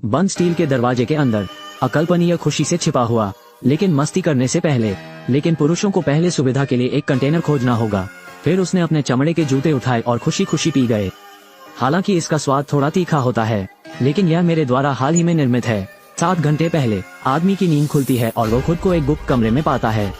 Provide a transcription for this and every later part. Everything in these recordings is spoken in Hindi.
बंद स्टील के दरवाजे के अंदर अकल्पनीय खुशी से छिपा हुआ, लेकिन मस्ती करने से पहले, लेकिन पुरुषों को पहले सुविधा के लिए एक कंटेनर खोजना होगा। फिर उसने अपने चमड़े के जूते उठाए और खुशी खुशी पी गए। हालांकि इसका स्वाद थोड़ा तीखा होता है, लेकिन यह मेरे द्वारा हाल ही में निर्मित है। 7 घंटे पहले आदमी की नींद खुलती है और वो खुद को एक गुप्त कमरे में पाता है।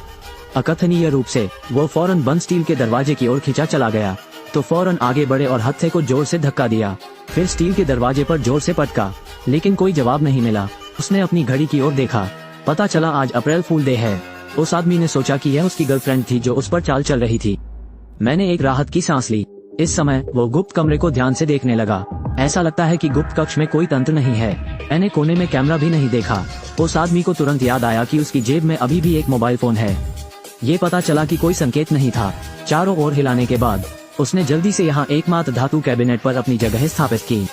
अकथनीय रूप से वो फौरन बंद स्टील के दरवाजे की ओर खिंचा चला गया, तो फौरन आगे बढ़े और हत्थे को जोर से धक्का दिया। फिर स्टील के दरवाजे पर जोर से पटका, लेकिन कोई जवाब नहीं मिला। उसने अपनी घड़ी की ओर देखा, पता चला आज अप्रैल फूल डे है। उस आदमी ने सोचा कि यह उसकी गर्लफ्रेंड थी जो उस पर चाल चल रही थी। मैंने एक राहत की सांस ली। इस समय वो गुप्त कमरे को ध्यान से देखने लगा। ऐसा लगता है कि गुप्त कक्ष में कोई तंत्र नहीं है। मैंने कोने में कैमरा भी नहीं देखा। उस आदमी को तुरंत याद आया कि उसकी जेब में अभी भी एक मोबाइल फोन है। ये पता चला कि कोई संकेत नहीं था। चारों ओर हिलाने के बाद उसने जल्दी से यहाँ एकमात्र धातु कैबिनेट पर अपनी जगह स्थापित की,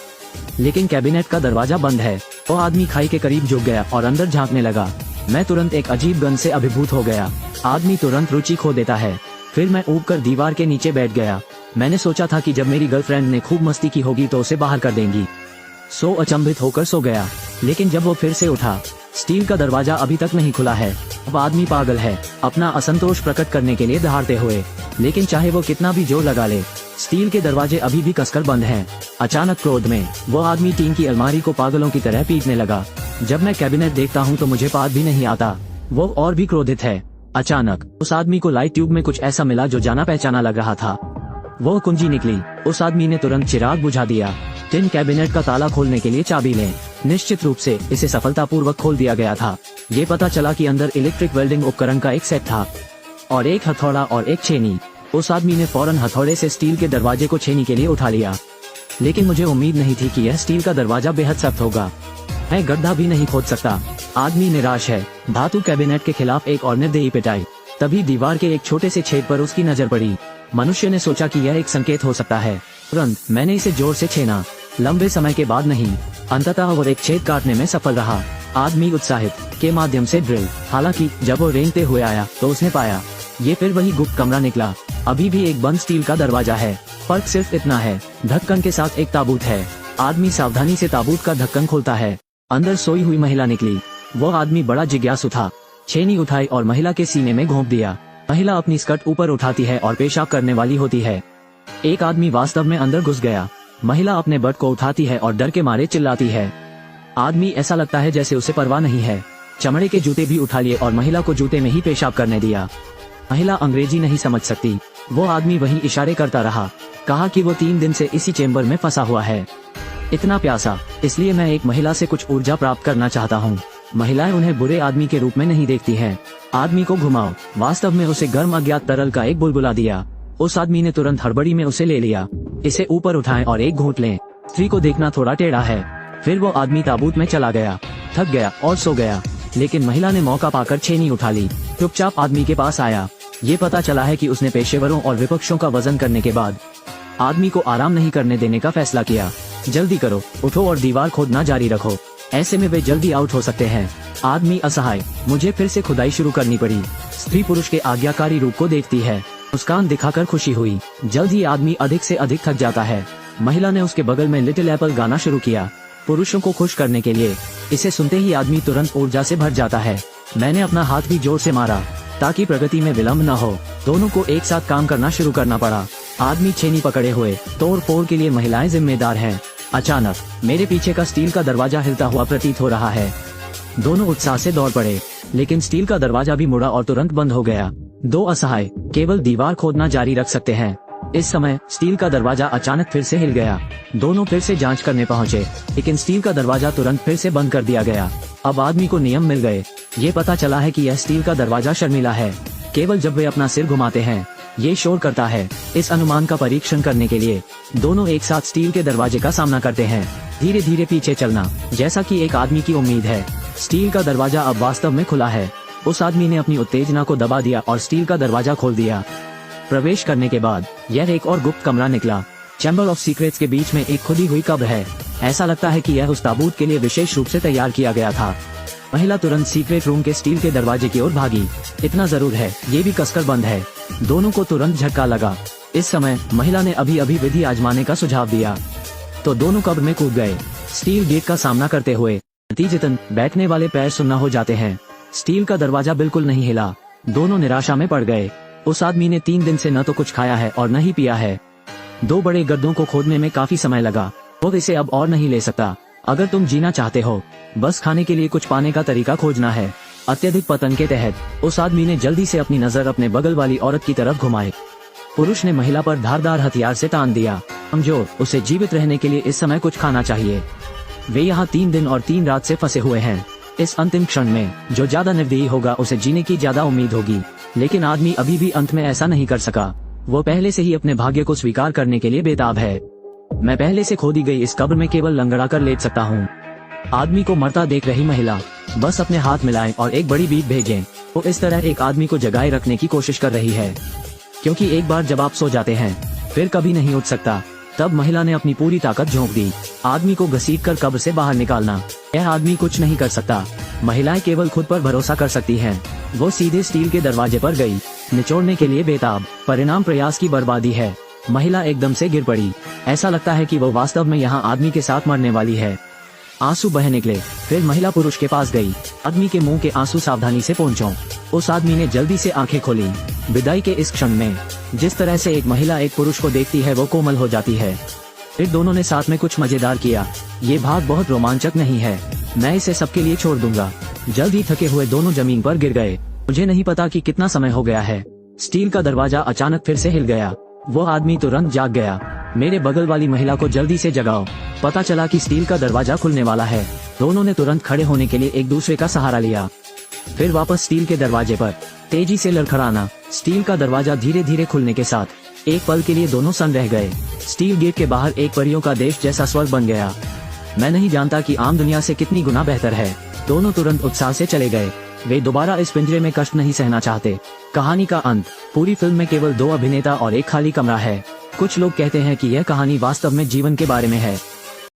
लेकिन कैबिनेट का दरवाजा बंद है। वो आदमी खाई के करीब झुक गया और अंदर झांकने लगा। मैं तुरंत एक अजीब गंध से अभिभूत हो गया। आदमी तुरंत रुचि खो देता है। फिर मैं ऊपर दीवार के नीचे बैठ गया। मैंने सोचा था कि जब मेरी गर्लफ्रेंड ने खूब मस्ती की होगी तो उसे बाहर कर देंगी। सो अचंभित होकर सो गया, लेकिन जब वो फिर से उठा, स्टील का दरवाजा अभी तक नहीं खुला है। अब आदमी पागल है, अपना असंतोष प्रकट करने के लिए दहाड़ते हुए, लेकिन चाहे वो कितना भी जोर लगा ले, स्टील के दरवाजे अभी भी कसकर बंद हैं। अचानक क्रोध में वो आदमी टीन की अलमारी को पागलों की तरह पीटने लगा। जब मैं कैबिनेट देखता हूँ तो मुझे बात भी नहीं आता। वो और भी क्रोधित है। अचानक उस आदमी को लाइट ट्यूब में कुछ ऐसा मिला जो जाना पहचाना लग रहा था। वो कुंजी निकली। उस आदमी ने तुरंत चिराग बुझा दिया। टिन कैबिनेट का ताला खोलने के लिए चाबी लें। निश्चित रूप से इसे सफलतापूर्वक खोल दिया गया था। ये पता चला कि अंदर इलेक्ट्रिक वेल्डिंग उपकरण का एक सेट था और एक हथौड़ा और एक छेनी। उस आदमी ने फौरन हथौड़े से स्टील के दरवाजे को छेनी के लिए उठा लिया, लेकिन मुझे उम्मीद नहीं थी कि यह स्टील का दरवाजा बेहद सख्त होगा। मैं गड्ढा भी नहीं खोद सकता। आदमी निराश है। धातु कैबिनेट के खिलाफ एक और निर्दयी पिटाई। तभी दीवार के एक छोटे से छेद पर उसकी नजर पड़ी। मनुष्य ने सोचा कि यह एक संकेत हो सकता है। तुरंत मैंने इसे जोर से छेना। लंबे समय के बाद नहीं, अंततः वो एक छेद काटने में सफल रहा। आदमी उत्साहित के माध्यम से ड्रिल। हालांकि जब वो रेंगते हुए आया तो उसने पाया ये फिर वही गुप्त कमरा निकला। अभी भी एक बंद स्टील का दरवाजा है। फर्क सिर्फ इतना है, ढक्कन के साथ एक ताबूत है। आदमी सावधानी से ताबूत का ढक्कन खोलता है। अंदर सोई हुई महिला निकली। वो आदमी बड़ा जिज्ञासु था। छेनी उठाई और महिला के सीने में घोंप दिया। महिला अपनी स्कर्ट ऊपर उठाती है और पेशाब करने वाली होती है। एक आदमी वास्तव में अंदर घुस गया। महिला अपने बट को उठाती है और डर के मारे चिल्लाती है। आदमी ऐसा लगता है जैसे उसे परवाह नहीं है। चमड़े के जूते भी उठा लिए और महिला को जूते में ही पेशाब करने दिया। महिला अंग्रेजी नहीं समझ सकती। वो आदमी वहीं इशारे करता रहा। कहा कि वो 3 दिन से इसी चेम्बर में फंसा हुआ है। इतना प्यासा, इसलिए मैं एक महिला से कुछ ऊर्जा प्राप्त करना चाहता हूँ। महिलाएं उन्हें बुरे आदमी के रूप में नहीं देखती हैं। आदमी को घुमाओ। वास्तव में उसे गर्म अज्ञात तरल का एक बुलबुला दिया। उस आदमी ने तुरंत हड़बड़ी में उसे ले लिया। इसे ऊपर उठाएं और एक घूंट लें। स्त्री को देखना थोड़ा टेढ़ा है। फिर वो आदमी ताबूत में चला गया, थक गया और सो गया। लेकिन महिला ने मौका पाकर छेनी उठा ली। चुपचाप आदमी के पास आया। ये पता चला है कि उसने पेशेवरों और विपक्षों का वजन करने के बाद आदमी को आराम नहीं करने देने का फैसला किया। जल्दी करो, उठो और दीवार खोदना जारी रखो, ऐसे में वे जल्दी आउट हो सकते हैं। आदमी असहाय। मुझे फिर से खुदाई शुरू करनी पड़ी। स्त्री पुरुष के आज्ञाकारी रूप को देखती है। मुस्कान दिखाकर खुशी हुई। जल्द ही आदमी अधिक से अधिक थक जाता है। महिला ने उसके बगल में लिटिल एप्पल गाना शुरू किया, पुरुषों को खुश करने के लिए। इसे सुनते ही आदमी तुरंत ऊर्जा से भर जाता है। मैंने अपना हाथ भी जोर से मारा ताकि प्रगति में विलंब न हो। दोनों को एक साथ काम करना शुरू करना पड़ा। आदमी छेनी पकड़े हुए, तोड़ फोड़ के लिए महिलाएं जिम्मेदार हैं। अचानक मेरे पीछे का स्टील का दरवाजा हिलता हुआ प्रतीत हो रहा है। दोनों उत्साह से दौड़ पड़े, लेकिन स्टील का दरवाजा भी मुड़ा और तुरंत बंद हो गया। दो असहाय केवल दीवार खोदना जारी रख सकते हैं। इस समय स्टील का दरवाजा अचानक फिर से हिल गया। दोनों फिर से जांच करने पहुंचे, लेकिन स्टील का दरवाजा तुरंत फिर से बंद कर दिया गया। अब आदमी को नियम मिल गए। ये पता चला है कि यह स्टील का दरवाजा शर्मीला है। केवल जब वे अपना सिर घुमाते हैं ये शोर करता है। इस अनुमान का परीक्षण करने के लिए दोनों एक साथ स्टील के दरवाजे का सामना करते हैं। धीरे धीरे पीछे चलना, जैसा कि एक आदमी की उम्मीद है। स्टील का दरवाजा अब वास्तव में खुला है। उस आदमी ने अपनी उत्तेजना को दबा दिया और स्टील का दरवाजा खोल दिया। प्रवेश करने के बाद यह एक और गुप्त कमरा निकला। चैम्बर ऑफ सीक्रेट्स के बीच में एक खुदी हुई कब्र है। ऐसा लगता है कि यह उस ताबूत के लिए विशेष रूप से तैयार किया गया था। महिला तुरंत सीक्रेट रूम के स्टील के दरवाजे की ओर भागी। इतना जरूर है, ये भी कसकर बंद है। दोनों को तुरंत झटका लगा। इस समय महिला ने अभी अभी विधि आजमाने का सुझाव दिया, तो दोनों कब्र में कूद गए। स्टील गेट का सामना करते हुए नतीजतन बैठने वाले पैर सुन्ना हो जाते हैं। स्टील का दरवाजा बिल्कुल नहीं हिला। दोनों निराशा में पड़ गए। उस आदमी ने 3 दिन से न तो कुछ खाया है और न ही पिया है। 2 बड़े गड्ढों को खोदने में काफी समय लगा। वो इसे अब और नहीं ले सकता। अगर तुम जीना चाहते हो, बस खाने के लिए कुछ पाने का तरीका खोजना है। अत्यधिक पतन के तहत उस आदमी ने जल्दी से अपनी नजर अपने बगल वाली औरत की तरफ घुमाई। पुरुष ने महिला पर धारदार हथियार से तान दिया। समझो, उसे जीवित रहने के लिए इस समय कुछ खाना चाहिए। वे यहाँ 3 दिन और 3 रात से फंसे हुए हैं। इस अंतिम क्षण में जो ज्यादा निर्दयी होगा उसे जीने की ज्यादा उम्मीद होगी। लेकिन आदमी अभी भी अंत में ऐसा नहीं कर सका। वो पहले से ही अपने भाग्य को स्वीकार करने के लिए बेताब है। मैं पहले से खोदी गई इस कब्र में केवल लंगड़ा कर लेट सकता हूँ। आदमी को मरता देख रही महिला बस अपने हाथ मिलाएं और एक बड़ी बीप भेजें। वो इस तरह एक आदमी को जगाए रखने की कोशिश कर रही है, क्योंकि एक बार जब आप सो जाते हैं फिर कभी नहीं उठ सकता। तब महिला ने अपनी पूरी ताकत झोंक दी। आदमी को घसीटकर कब्र से बाहर निकालना। यह आदमी कुछ नहीं कर सकता। महिलाएं केवल खुद पर भरोसा कर सकती हैं। वो सीधे स्टील के दरवाजे पर गई, निचोड़ने के लिए बेताब। परिणाम प्रयास की बर्बादी है। महिला एकदम से गिर पड़ी। ऐसा लगता है कि वो वास्तव में यहाँ आदमी के साथ मरने वाली है। आंसू बह निकले। फिर महिला पुरुष के पास गई। आदमी के मुंह के आंसू सावधानी से पोंछो। उस आदमी ने जल्दी से आंखें खोली। विदाई के इस क्षण में जिस तरह से एक महिला एक पुरुष को देखती है वो कोमल हो जाती है। फिर दोनों ने साथ में कुछ मजेदार किया। ये भाग बहुत रोमांचक नहीं है। मैं इसे सबके लिए छोड़ दूंगा। जल्द ही थके हुए दोनों जमीन पर गिर गए। मुझे नहीं पता कि कितना समय हो गया है। स्टील का दरवाजा अचानक फिर से हिल गया। वो आदमी तुरंत जाग गया। मेरे बगल वाली महिला को जल्दी से जगाओ। पता चला कि स्टील का दरवाजा खुलने वाला है। दोनों ने तुरंत खड़े होने के लिए एक दूसरे का सहारा लिया। फिर वापस स्टील के दरवाजे पर तेजी से लड़खड़ाना। स्टील का दरवाजा धीरे धीरे खुलने के साथ एक पल के लिए दोनों सन्न रह गए। स्टील गेट के बाहर एक परियों का देश जैसा स्वर्ग बन गया। मैं नहीं जानता कि आम दुनिया से कितनी गुना बेहतर है। दोनों तुरंत उत्साह से चले गए। वे दोबारा इस पिंजरे में कष्ट नहीं सहना चाहते। कहानी का अंत। पूरी फिल्म में केवल 2 अभिनेता और एक खाली कमरा है। कुछ लोग कहते हैं कि यह कहानी वास्तव में जीवन के बारे में है।